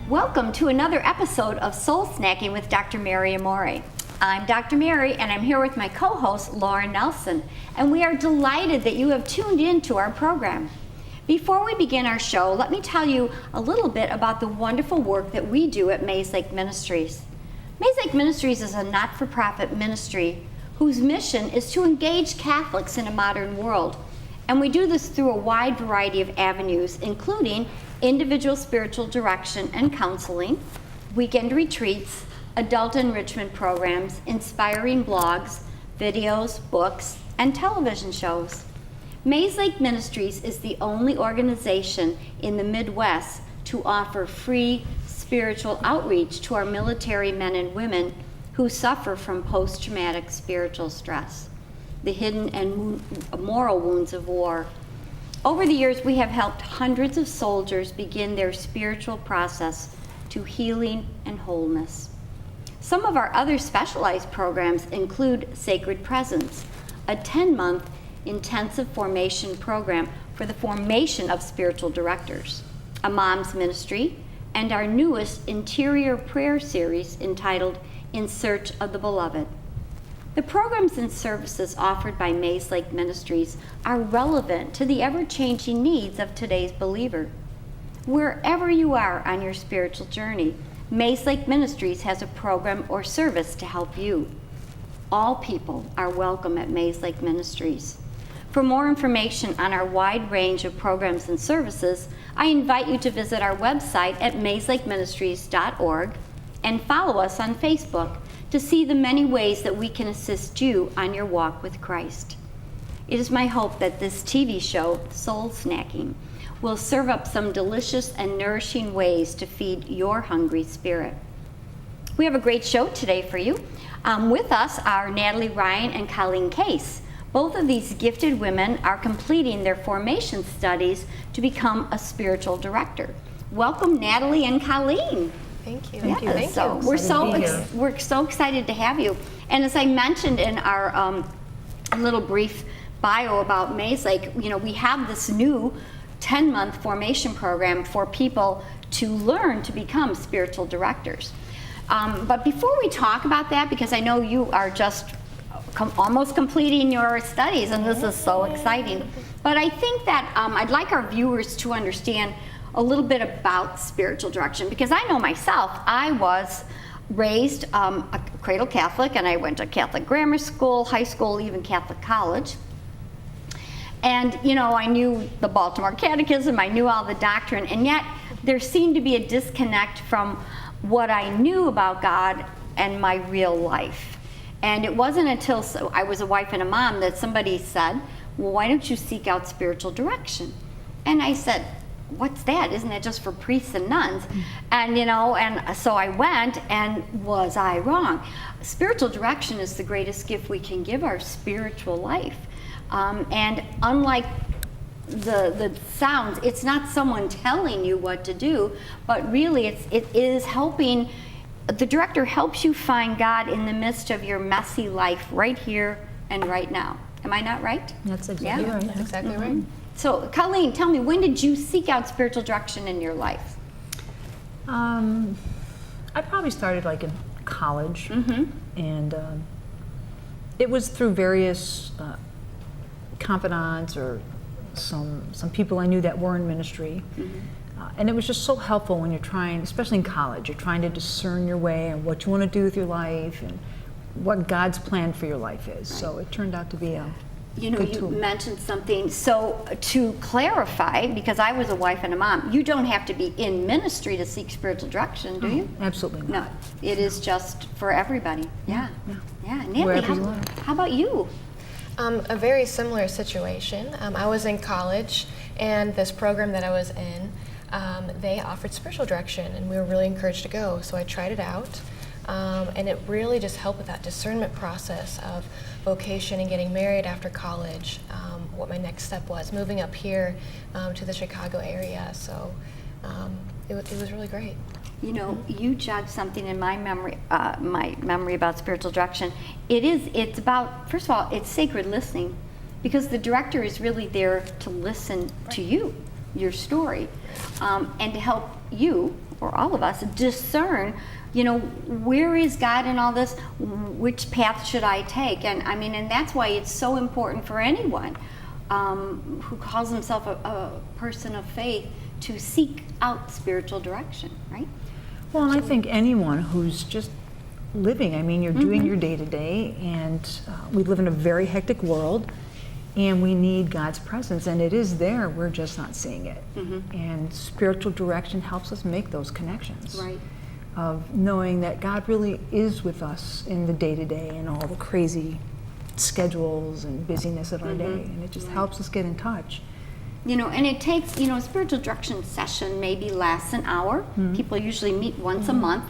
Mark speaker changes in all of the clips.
Speaker 1: Welcome to another episode of Soul Snackin with Dr. Mary Amore. I'm Dr. Mary, and I'm here with my co-host, Lauren Nelson, and we are delighted that you have tuned in to our program. Before we begin our show, let me tell you a little bit about the wonderful work that we do at Mayslake Ministries. Mayslake Ministries is a not-for-profit ministry whose mission is to engage Catholics in a modern world, and we do this through a wide variety of avenues, including individual spiritual direction and counseling, weekend retreats, adult enrichment programs, inspiring blogs, videos, books, and television shows. Mayslake Ministries is the only organization in the Midwest to offer free spiritual outreach to our military men and women who suffer from post-traumatic spiritual stress, the hidden and moral wounds of war. Over the years, we have helped hundreds of soldiers begin their spiritual process to healing and wholeness. Some of our other specialized programs include Sacred Presence, a 10-month intensive formation program for the formation of spiritual directors, a mom's ministry, and our newest interior prayer series entitled In Search of the Beloved. The programs and services offered by Mayslake Ministries are relevant to the ever-changing needs of today's believer. Wherever you are on your spiritual journey, Mayslake Ministries has a program or service to help you. All people are welcome at Mayslake Ministries. For more information on our wide range of programs and services, I invite you to visit our website at mayslakeministries.org and follow us on Facebook to see the many ways that we can assist you on your walk with Christ. It is my hope that this TV show, Soul Snackin, will serve up some delicious and nourishing ways to feed your hungry spirit. We have a great show today for you. With us are Natalie Ryan and Colleen Case. Both of these gifted women are completing their formation studies to become a spiritual director. Welcome, Natalie and Colleen.
Speaker 2: Thank you.
Speaker 1: Thank you. We're so excited to have you. And as I mentioned in our little brief bio about Mayslake, we have this new 10-month formation program for people to learn to become spiritual directors. But before we talk about that, because I know you are just almost completing your studies, and this is so exciting, but I think that I'd like our viewers to understand a little bit about spiritual direction, because I know myself, I was raised a cradle Catholic, and I went to Catholic grammar school, high school, even Catholic college. And I knew the Baltimore Catechism, I knew all the doctrine, and yet there seemed to be a disconnect from what I knew about God and my real life. And it wasn't until I was a wife and a mom that somebody said, well, why don't you seek out spiritual direction? And I said, what's that? Isn't that just for priests and nuns? And and so I went, and was I wrong? Spiritual direction is the greatest gift we can give our spiritual life. And unlike the sounds, it's not someone telling you what to do, but really it is helping. The director helps you find God in the midst of your messy life right here and right now. Am I not right?
Speaker 3: That's exactly right.
Speaker 2: That's exactly right.
Speaker 1: So, Colleen, tell me, when did you seek out spiritual direction in your life?
Speaker 3: I probably started like in college, and it was through various confidants or some people I knew that were in ministry. And it was just so helpful when you're trying, especially in college, you're trying to discern your way and what you want to do with your life and what God's plan for your life is. Right. So it turned out to be a good tool.
Speaker 1: You mentioned something. So to clarify, because I was a wife and a mom, you don't have to be in ministry to seek spiritual direction, do you?
Speaker 3: Absolutely not.
Speaker 1: No, it is just for everybody. Yeah. Natalie,
Speaker 3: Wherever you are.
Speaker 1: How about you?
Speaker 2: A very similar situation. I was in college, and this program that I was in, they offered spiritual direction, and we were really encouraged to go. So I tried it out, and it really just helped with that discernment process of vocation and getting married after college, what my next step was, moving up here to the Chicago area. So it was really great.
Speaker 1: You judged something in my memory about spiritual direction. It's about, first of all, it's sacred listening, because the director is really there to listen to you, your story, and to help you for all of us, discern, where is God in all this? Which path should I take? And I mean, and that's why it's so important for anyone who calls himself a person of faith to seek out spiritual direction, right?
Speaker 3: Well, and I think anyone who's just living, I mean, you're doing your day-to-day, and we live in a very hectic world, and we need God's presence, and it is there, we're just not seeing it. And spiritual direction helps us make those connections.
Speaker 1: Right.
Speaker 3: Of knowing that God really is with us in the day-to-day and all the crazy schedules and busyness of our day, and it just helps us get in touch.
Speaker 1: And it takes, spiritual direction session maybe lasts an hour. People usually meet once a month,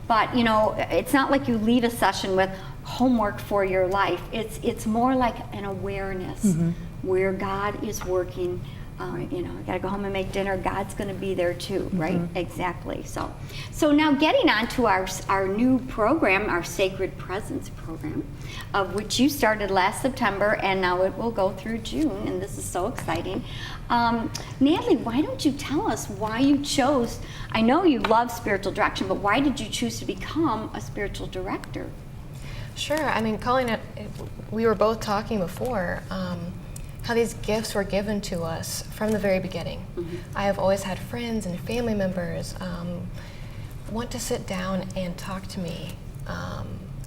Speaker 1: but it's not like you leave a session with homework for your life. It's more like an awareness where God is working. I gotta go home and make dinner. God's gonna be there too, right? Exactly. So now getting on to our new program, our Sacred Presence program, of which you started last September, and now it will go through June, and this is so exciting. Natalie, why don't you tell us why you chose? I know you love spiritual direction, but why did you choose to become a spiritual director?
Speaker 2: Sure. I mean, we were both talking before. How these gifts were given to us from the very beginning. I have always had friends and family members want to sit down and talk to me.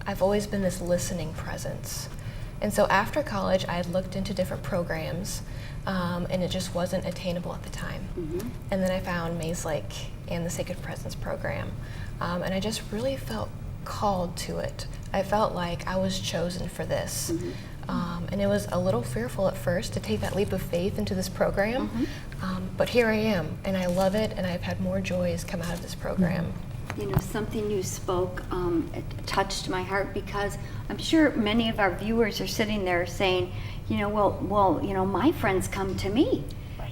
Speaker 2: I've always been this listening presence. And so after college, I had looked into different programs, and it just wasn't attainable at the time. And then I found Mayslake and the Sacred Presence program, and I just really felt called to it. I felt like I was chosen for this. And it was a little fearful at first to take that leap of faith into this program, but here I am, and I love it, and I've had more joys come out of this program.
Speaker 1: Something you spoke it touched my heart, because I'm sure many of our viewers are sitting there saying, my friends come to me.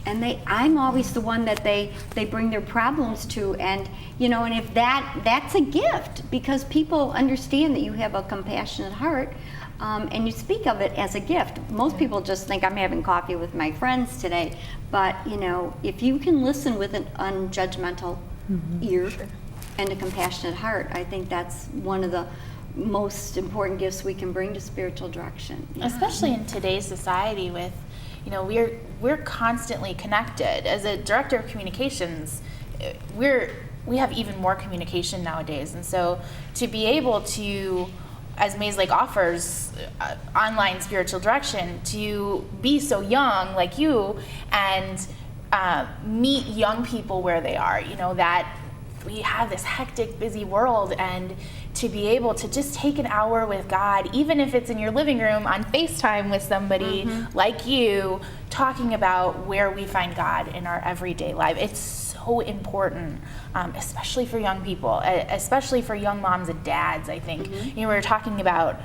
Speaker 1: And I'm always the one that they bring their problems to, and and if that's a gift, because people understand that you have a compassionate heart, and you speak of it as a gift. Most people just think I'm having coffee with my friends today, but if you can listen with an unjudgmental ear and a compassionate heart, I think that's one of the most important gifts we can bring to spiritual direction.
Speaker 4: Especially in today's society with we're constantly connected. As a director of communications, we have even more communication nowadays, and so to be able to, as Mayslake offers online spiritual direction, to be so young like you and meet young people where they are, that we have this hectic, busy world, and to be able to just take an hour with God, even if it's in your living room on FaceTime with somebody like you, talking about where we find God in our everyday life. It's so important, especially for young people, especially for young moms and dads, I think. We were talking about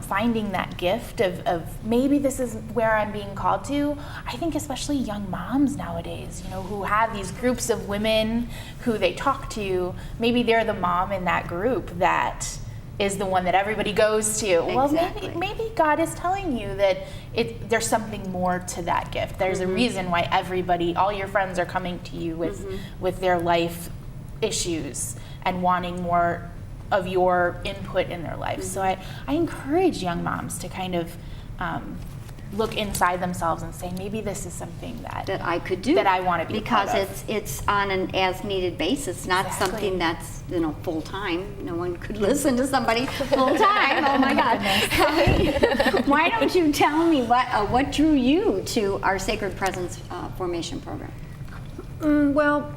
Speaker 4: finding that gift of maybe this is where I'm being called to. I think especially young moms nowadays, who have these groups of women who they talk to, maybe they're the mom in that group that is the one that everybody goes to.
Speaker 1: Exactly.
Speaker 4: Well, maybe God is telling you that there's something more to that gift. There's a reason why all your friends are coming to you with their life issues and wanting more of your input in their life. So I encourage young moms to kind of look inside themselves and say, maybe this is something that
Speaker 1: I could do,
Speaker 4: that I want to be
Speaker 1: because
Speaker 4: part of.
Speaker 1: it's on an as needed basis, not
Speaker 4: Exactly.
Speaker 1: something that's full time. No one could listen to somebody full time. Oh my God! Why don't you tell me what drew you to our Sacred Presence formation program?
Speaker 3: Well,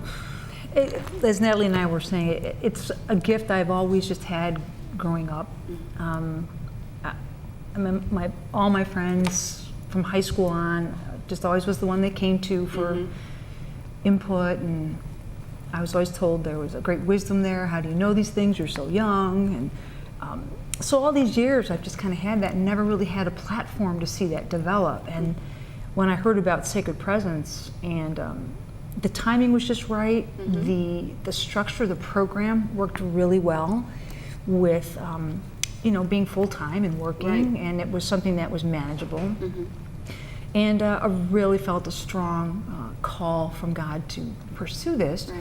Speaker 3: as Natalie and I were saying, it's a gift I've always just had growing up. All my friends from high school on, just always was the one they came to for input, and I was always told there was a great wisdom there. How do you know these things? You're so young. And so all these years I've just kind of had that and never really had a platform to see that develop. And when I heard about Sacred Presence, and the timing was just right, the structure of the program worked really well with being full-time and working, and it was something that was manageable. And I really felt a strong call from God to pursue this.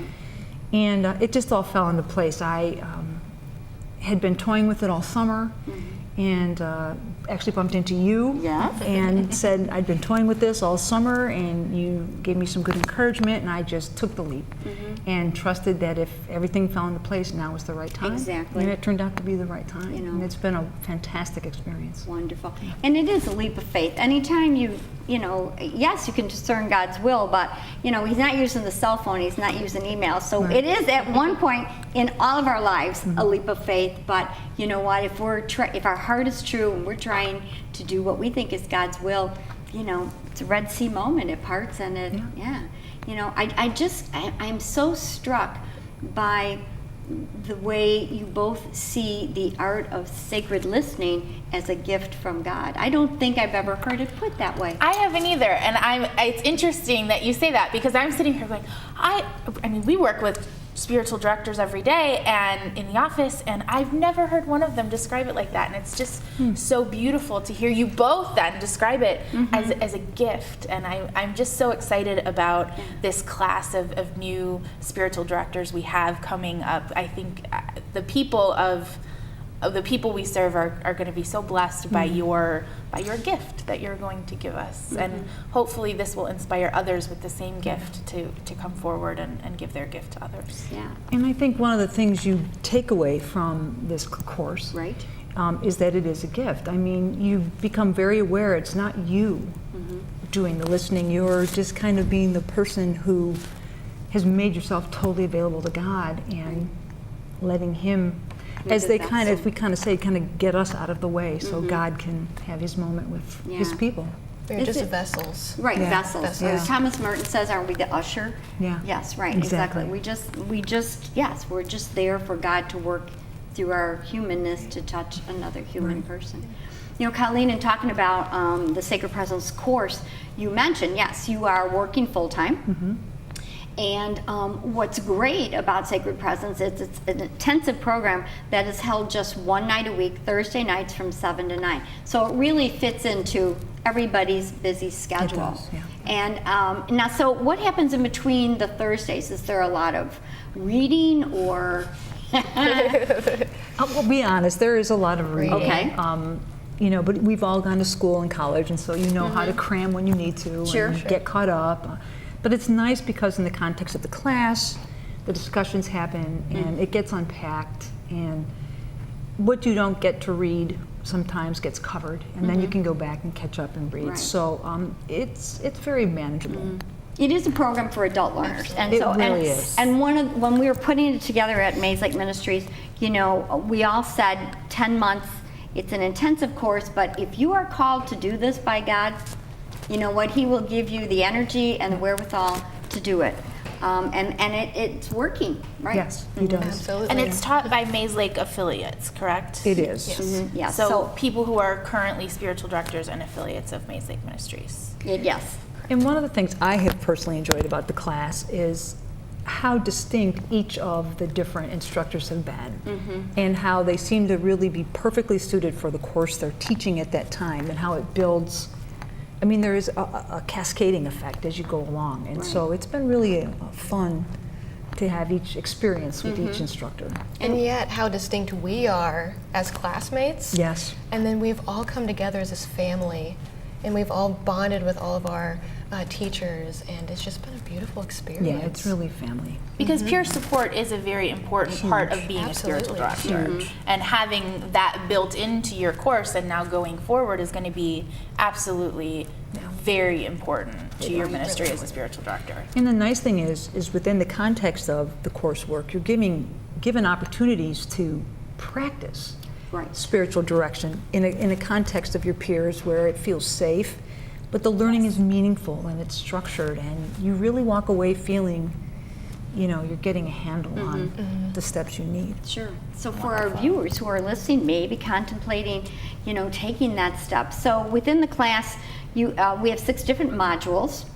Speaker 3: And it just all fell into place. I had been toying with it all summer, and actually bumped into you
Speaker 1: Yes.
Speaker 3: and said I'd been toying with this all summer, and you gave me some good encouragement, and I just took the leap and trusted that if everything fell into place, now was the right time.
Speaker 1: Exactly.
Speaker 3: And it turned out to be the right time.
Speaker 1: You know.
Speaker 3: And it's been a fantastic experience.
Speaker 1: Wonderful. And it is a leap of faith. Anytime yes, you can discern God's will, but, he's not using the cell phone, he's not using email. So
Speaker 3: Right.
Speaker 1: it is at one point in all of our lives a leap of faith. But you know what? If if our heart is true and we're trying to do what we think is God's will, it's a Red Sea moment. It parts and I'm so struck by the way you both see the art of sacred listening as a gift from God. I don't think I've ever heard it put that way.
Speaker 4: I haven't either, and it's interesting that you say that, because I'm sitting here going, I mean, we work with spiritual directors every day and in the office, and I've never heard one of them describe it like that, and it's just so beautiful to hear you both then describe it as a gift. And I'm just so excited about this class of new spiritual directors we have coming up. I think the people we serve are going to be so blessed by your gift that you're going to give us, and hopefully this will inspire others with the same gift to come forward and give their gift to others.
Speaker 1: Yeah.
Speaker 3: And I think one of the things you take away from this course
Speaker 1: Right.
Speaker 3: is that it is a gift. I mean, you become very aware it's not you doing the listening. You're just kind of being the person who has made yourself totally available to God and letting Him, as
Speaker 1: the
Speaker 3: we kind of say, get us out of the way so
Speaker 1: Mm-hmm.
Speaker 3: God can have His moment with His
Speaker 1: Yeah.
Speaker 3: people.
Speaker 2: We're
Speaker 1: Is
Speaker 2: just
Speaker 1: it-
Speaker 2: vessels.
Speaker 1: Right,
Speaker 3: Yeah.
Speaker 1: vessels.
Speaker 2: Vessels.
Speaker 3: Yeah.
Speaker 1: As Thomas Merton says, aren't we the usher?
Speaker 3: Yeah.
Speaker 1: Yes, right,
Speaker 3: Exactly.
Speaker 1: exactly. We're just there for God to work through our humanness to touch another human person. Colleen, in talking about the Sacred Presence course, you mentioned, yes, you are working full-time. And what's great about Sacred Presence is it's an intensive program that is held just one night a week, Thursday nights from 7 to 9. So it really fits into everybody's busy schedule.
Speaker 3: does, yeah.
Speaker 1: And now, so what happens in between the Thursdays? Is there a lot of reading or?
Speaker 3: I'll be honest, there is a lot of reading.
Speaker 1: Okay.
Speaker 3: But we've all gone to school and college, and so you know how to cram when you need to
Speaker 1: Sure.
Speaker 3: and get caught up. But it's nice because in the context of the class, the discussions happen and it gets unpacked, and what you don't get to read sometimes gets covered, and then you can go back and catch up and read.
Speaker 1: Right.
Speaker 3: So it's very manageable.
Speaker 1: It is a program for adult learners, and
Speaker 3: It
Speaker 1: so
Speaker 3: really is.
Speaker 1: And when we were putting it together at Mayslake Ministries, we all said 10 months. It's an intensive course, but if you are called to do this by God, you know what? He will give you the energy and the wherewithal to do it, and it's working, right?
Speaker 3: Yes, he does.
Speaker 2: Absolutely.
Speaker 4: And it's taught by Mayslake affiliates, correct?
Speaker 3: It is.
Speaker 2: Yes.
Speaker 1: Yeah.
Speaker 4: So people who are currently spiritual directors and affiliates of Mayslake Ministries.
Speaker 1: Yes.
Speaker 3: And one of the things I have personally enjoyed about the class is how distinct each of the different instructors have been, and how they seem to really be perfectly suited for the course they're teaching at that time, and how it builds. I mean, there is a cascading effect as you go along, and so it's been really fun to have each experience with each instructor.
Speaker 2: And yet, how distinct we are as classmates.
Speaker 3: Yes.
Speaker 2: And then we've all come together as this family, and we've all bonded with all of our teachers, and it's just been a beautiful experience.
Speaker 3: Yeah, it's really family.
Speaker 4: Because peer support is a very important part of being a spiritual
Speaker 2: Absolutely.
Speaker 4: director. And having that built into your course and now going forward is going to be absolutely very important to your ministry as a spiritual director.
Speaker 3: And the nice thing is within the context of the coursework, you're given opportunities to practice
Speaker 1: Right.
Speaker 3: spiritual direction in a context of your peers where it feels safe, but the learning is meaningful and it's structured, and you really walk away feeling, you're getting a handle on the steps you need.
Speaker 1: Sure. So for our viewers who are listening, maybe contemplating, taking that step. So within the class, we have 6 different modules.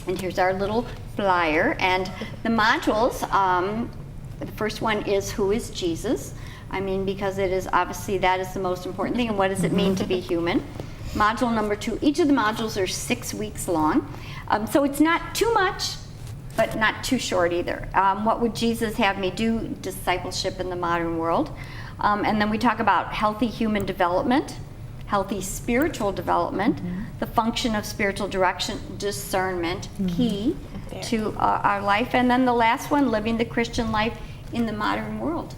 Speaker 1: And here's our little flyer. And the modules, the first one is Who is Jesus? I mean, because it is obviously that is the most important thing. And what does it mean to be human? Module number 2, each of the modules are 6 weeks long. So it's not too much but not too short either. What would Jesus have me do? Discipleship in the modern world. And then we talk about healthy human development, healthy spiritual development, the function of spiritual direction, discernment, key to our life. And then the last one, living the Christian life in the modern world.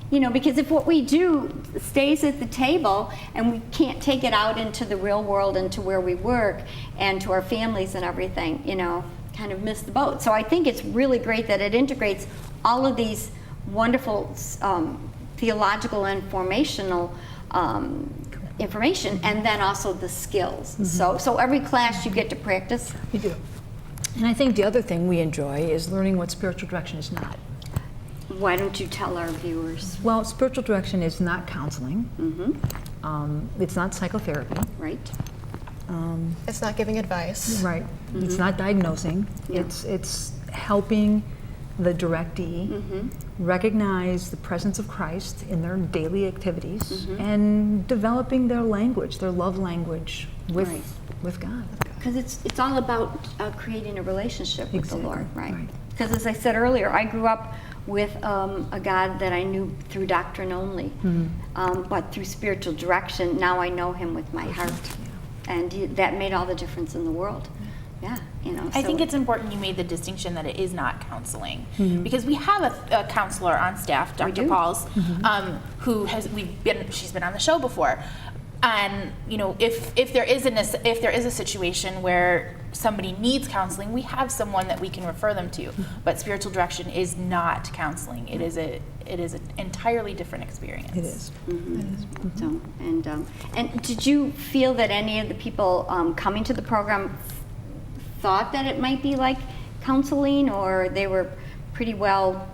Speaker 1: You know, because if what we do stays at the table and we can't take it out into the real world and to where we work and to our families and everything, you know, kind of miss the boat. So I think it's really great that it integrates all of these wonderful theological and formational information, and then also the skills. So every class you get to practice.
Speaker 3: You do. And I think the other thing we enjoy is learning what spiritual direction is not.
Speaker 1: Why don't you tell our viewers?
Speaker 3: Well, spiritual direction is not counseling. It's not psychotherapy.
Speaker 1: Right.
Speaker 2: It's not giving advice.
Speaker 3: Right. It's not diagnosing.
Speaker 1: Yeah.
Speaker 3: It's helping the directee recognize the presence of Christ in their daily activities and developing their language, their love language with
Speaker 1: Right.
Speaker 3: with God.
Speaker 1: Because it's all about creating a relationship with
Speaker 3: Exactly,
Speaker 1: the Lord, right?
Speaker 3: right.
Speaker 1: Because as I said earlier, I grew up with a God that I knew through doctrine only, but through spiritual direction, now I know Him with my heart, and that made all the difference in the world. Yeah, you know.
Speaker 4: I
Speaker 1: so-
Speaker 4: think it's important you made the distinction that it is not counseling, because we have a counselor on staff, Dr.
Speaker 1: do.
Speaker 4: Pauls, who she's been on the show before, and you know, if there is a situation where somebody needs counseling, we have someone that we can refer them to. But spiritual direction is not counseling; it is an entirely different experience.
Speaker 3: It is.
Speaker 1: So, and did you feel that any of the people coming to the program thought that it might be like counseling, or they were pretty well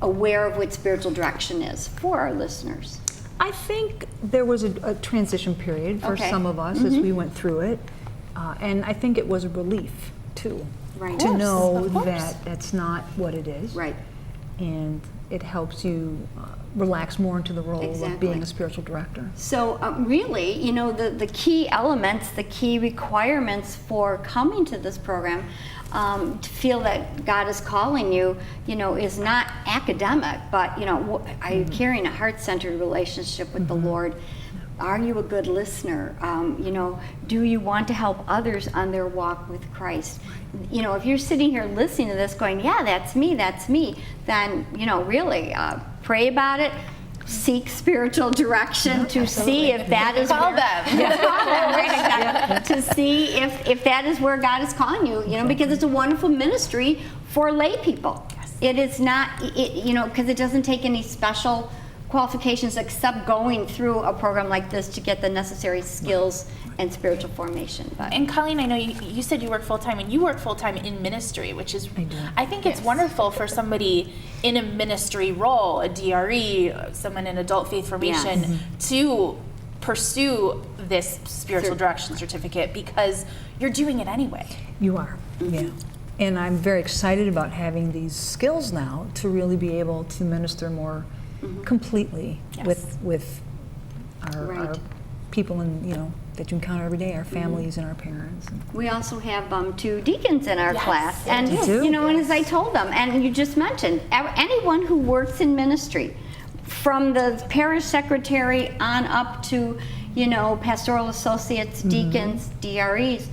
Speaker 1: aware of what spiritual direction is for our listeners?
Speaker 3: I think there was a transition period for
Speaker 1: Okay.
Speaker 3: some of us as we went through it, and I think it was a relief too,
Speaker 1: Right.
Speaker 3: to know
Speaker 4: Of course.
Speaker 3: that that's not what it is,
Speaker 1: Right.
Speaker 3: and it helps you relax more into the role
Speaker 1: Exactly.
Speaker 3: of being a spiritual director.
Speaker 1: So really, you know, the key elements, the key requirements for coming to this program, to feel that God is calling you, you know, is not academic, but, you know, are you carrying a heart-centered relationship with the Lord? Are you a good listener? You know, do you want to help others on their walk with Christ? You know, if you're sitting here listening to this going, yeah, that's me, then, you know, really pray about it. Seek spiritual direction to see if that is
Speaker 4: Call
Speaker 1: where,
Speaker 4: them.
Speaker 1: Yeah, call them, right, exactly. To see if that is where God is calling you, you know, because it's a wonderful ministry for lay people.
Speaker 4: Yes.
Speaker 1: It is not, you know, because it doesn't take any special qualifications except going through a program like this to get the necessary skills and spiritual formation. But
Speaker 4: And Colleen, I know you said you work full-time, and you work full-time in ministry, which is,
Speaker 3: I do.
Speaker 4: I think it's wonderful for somebody in a ministry role, a DRE, someone in adult faith formation, to pursue this spiritual direction certificate, because you're doing it anyway.
Speaker 3: You are, yeah. And I'm very excited about having these skills now to really be able to minister more completely
Speaker 4: Yes.
Speaker 3: with our
Speaker 1: Right.
Speaker 3: people, and you know, that you encounter every day, our families and our parents. And
Speaker 1: we also have 2 deacons in our
Speaker 4: Yes,
Speaker 1: class,
Speaker 4: we
Speaker 1: and
Speaker 3: do.
Speaker 1: you know, and as I told them, and you just mentioned, anyone who works in ministry, from the parish secretary on up to, you know, pastoral associates, deacons, DREs,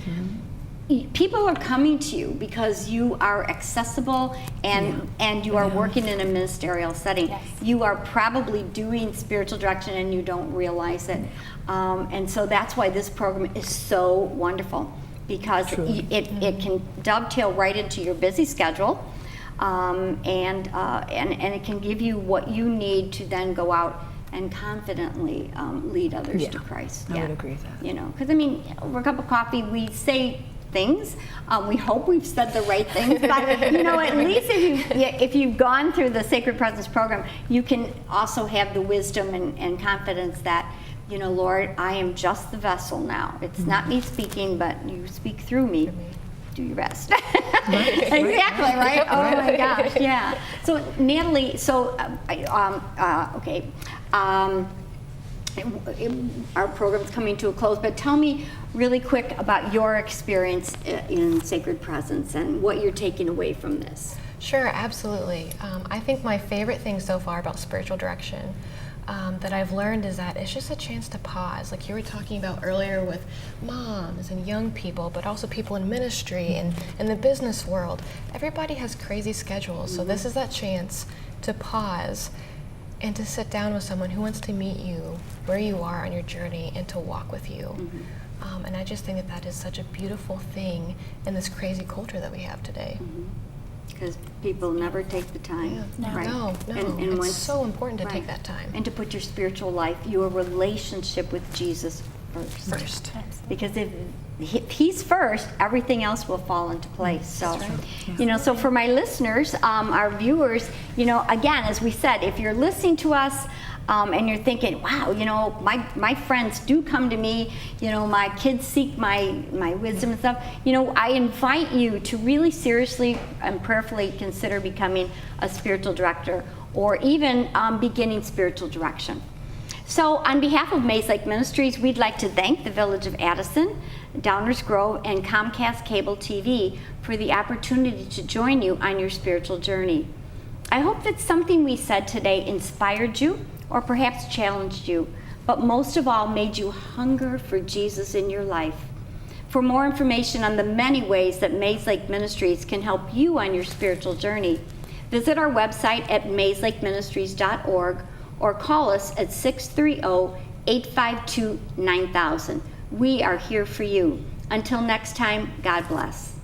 Speaker 1: people are coming to you because you are accessible and you are working in a ministerial setting.
Speaker 4: Yes.
Speaker 1: You are probably doing spiritual direction and you don't realize it. And so that's why this program is so wonderful, because it can dovetail right into your busy schedule, and it can give you what you need to then go out and confidently lead others to Christ.
Speaker 3: I would agree with that.
Speaker 1: You know, because I mean, over a cup of coffee, we say things. We hope we've said the right things, but you know, at least if you've gone through the Sacred Presence program, you can also have the wisdom and confidence that, you know, Lord, I am just the vessel now. It's not me speaking, but you speak through me. Do your best. Exactly, right? Oh my gosh, yeah. So Natalie, okay. Our program's coming to a close, but tell me really quick about your experience in Sacred Presence and what you're taking away from this.
Speaker 2: Sure, absolutely. I think my favorite thing so far about spiritual direction that I've learned is that it's just a chance to pause. Like you were talking about earlier with moms and young people, but also people in ministry and in the business world. Everybody has crazy schedules, so this is that chance to pause and to sit down with someone who wants to meet you where you are on your journey and to walk with you. And I just think that that is such a beautiful thing in this crazy culture that we have today.
Speaker 1: Because people never take the time.
Speaker 2: No,
Speaker 1: right?
Speaker 2: no.
Speaker 1: And
Speaker 2: It's
Speaker 1: once-
Speaker 2: so important to
Speaker 1: right.
Speaker 2: take that time.
Speaker 1: And to put your spiritual life, your relationship with Jesus first. Because if he's first, everything else will fall into place. So, so for my listeners, our viewers, again, as we said, if you're listening to us and you're thinking, wow, my friends do come to me, my kids seek my wisdom and stuff, I invite you to really seriously and prayerfully consider becoming a spiritual director or even beginning spiritual direction. So on behalf of Mayslake Ministries, we'd like to thank the Village of Addison, Downers Grove, and Comcast Cable TV for the opportunity to join you on your spiritual journey. I hope that something we said today inspired you or perhaps challenged you, but most of all made you hunger for Jesus in your life. For more information on the many ways that Mayslake Ministries can help you on your spiritual journey, visit our website at mayslakeministries.org or call us at 630-852-9000. We are here for you. Until next time, God bless.